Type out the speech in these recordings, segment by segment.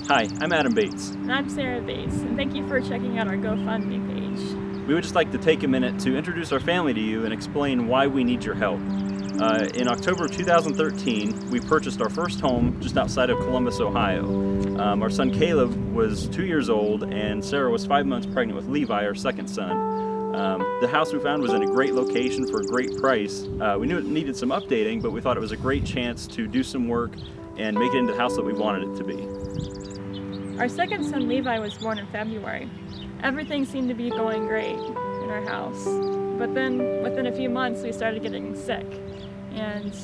Hi, I'm Adam Bates. And I'm Sarah Bates, and thank you for checking out our GoFundMe page. We would just like to take a minute to introduce our family to you and explain why we need your help. In October of 2013, we purchased our first home just outside of Columbus, Ohio. Our son Caleb was 2 years old, and Sarah was 5 months pregnant with Levi, our second son. The house we found was in a great location for a great price. We knew it needed some updating, but we thought it was a great chance to do some work and make it into the house that we wanted it to be. Our second son Levi was born in February. Everything seemed to be going great in our house, but then within a few months we started getting sick, and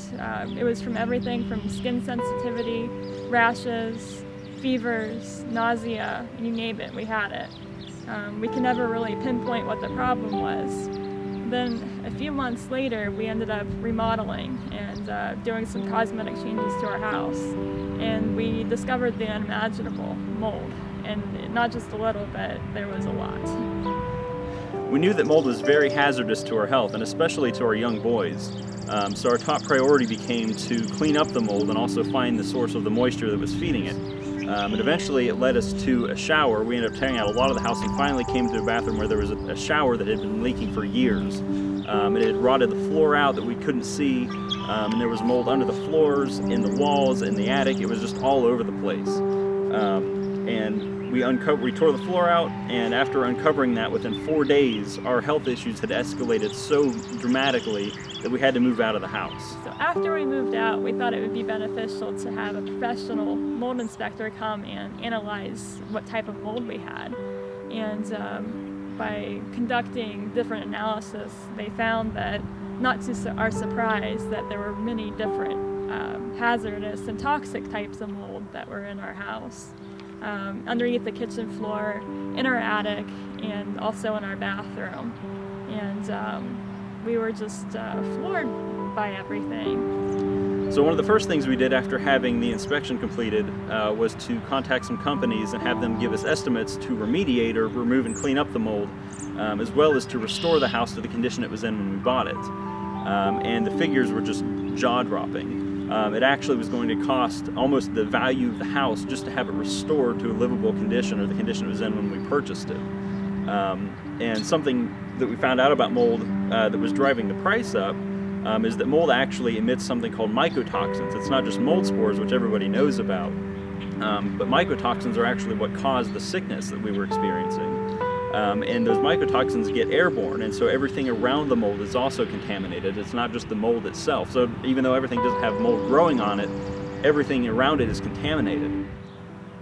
it was from everything from skin sensitivity, rashes, fevers, nausea, you name it, we had it. We could never really pinpoint what the problem was. Then a few months later we ended up remodeling and doing some cosmetic changes to our house, and we discovered the unimaginable: mold. And not just a little bit, there was a lot. We knew that mold was very hazardous to our health, and especially to our young boys. So our top priority became to clean up the mold and also find the source of the moisture that was feeding it. And eventually it led us to a shower. We ended up tearing out a lot of the house and finally came to a bathroom where there was a shower that had been leaking for years. It had rotted the floor out that we couldn't see, and there was mold under the floors, in the walls, in the attic. It was just all over the place. And we tore the floor out, and after uncovering that, within 4 days, our health issues had escalated so dramatically that we had to move out of the house. So after we moved out, we thought it would be beneficial to have a professional mold inspector come and analyze what type of mold we had. And by conducting different analysis, they found that, not to our surprise, that there were many different hazardous and toxic types of mold that were in our house. Underneath the kitchen floor, in our attic, and also in our bathroom. And we were just floored by everything. So one of the first things we did after having the inspection completed was to contact some companies and have them give us estimates to remediate or remove and clean up the mold, as well as to restore the house to the condition it was in when we bought it. And the figures were just jaw-dropping. It actually was going to cost almost the value of the house just to have it restored to a livable condition, or the condition it was in when we purchased it. And something that we found out about mold that was driving the price up is that mold actually emits something called mycotoxins. It's not just mold spores, which everybody knows about, but mycotoxins are actually what caused the sickness that we were experiencing. And those mycotoxins get airborne, and so everything around the mold is also contaminated. It's not just the mold itself. So even though everything doesn't have mold growing on it, everything around it is contaminated.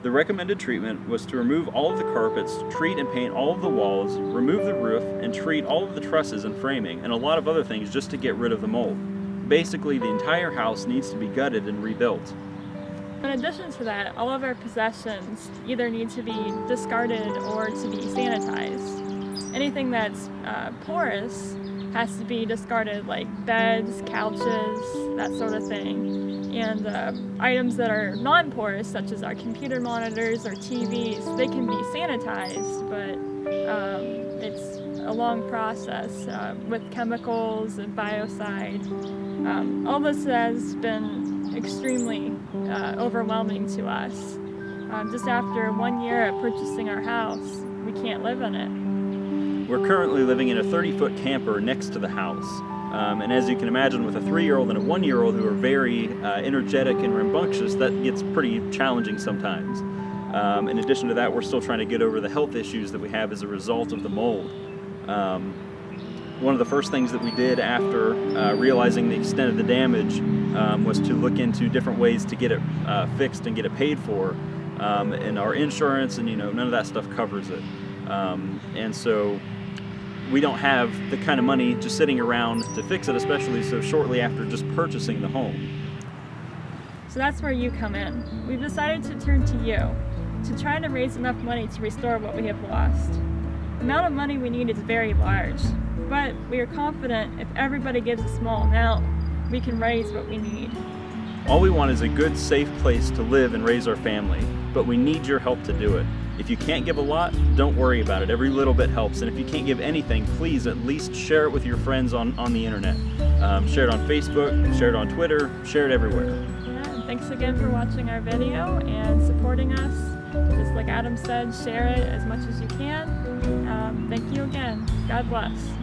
The recommended treatment was to remove all of the carpets, treat and paint all of the walls, remove the roof, and treat all of the trusses and framing, and a lot of other things just to get rid of the mold. Basically, the entire house needs to be gutted and rebuilt. In addition to that, all of our possessions either need to be discarded or to be sanitized. Anything that's porous has to be discarded, like beds, couches, that sort of thing. And items that are non-porous, such as our computer monitors or TVs, they can be sanitized, but it's a long process with chemicals and biocide. All this has been extremely overwhelming to us. Just after 1 year of purchasing our house, we can't live in it. We're currently living in a 30-foot camper next to the house. And as you can imagine, with a 3-year-old and a 1-year-old who are very energetic and rambunctious, that gets pretty challenging sometimes. In addition to that, we're still trying to get over the health issues that we have as a result of the mold. One of the first things that we did after realizing the extent of the damage was to look into different ways to get it fixed and get it paid for. And our insurance and none of that stuff covers it. And so we don't have the kind of money just sitting around to fix it, especially so shortly after just purchasing the home. So that's where you come in. We've decided to turn to you to try to raise enough money to restore what we have lost. The amount of money we need is very large, but we are confident if everybody gives a small amount, we can raise what we need. All we want is a good, safe place to live and raise our family, but we need your help to do it. If you can't give a lot, don't worry about it. Every little bit helps, and if you can't give anything, please at least share it with your friends on the internet. Share it on Facebook, share it on Twitter, share it everywhere. Yeah, and thanks again for watching our video and supporting us. Just like Adam said, share it as much as you can. Thank you again. God bless.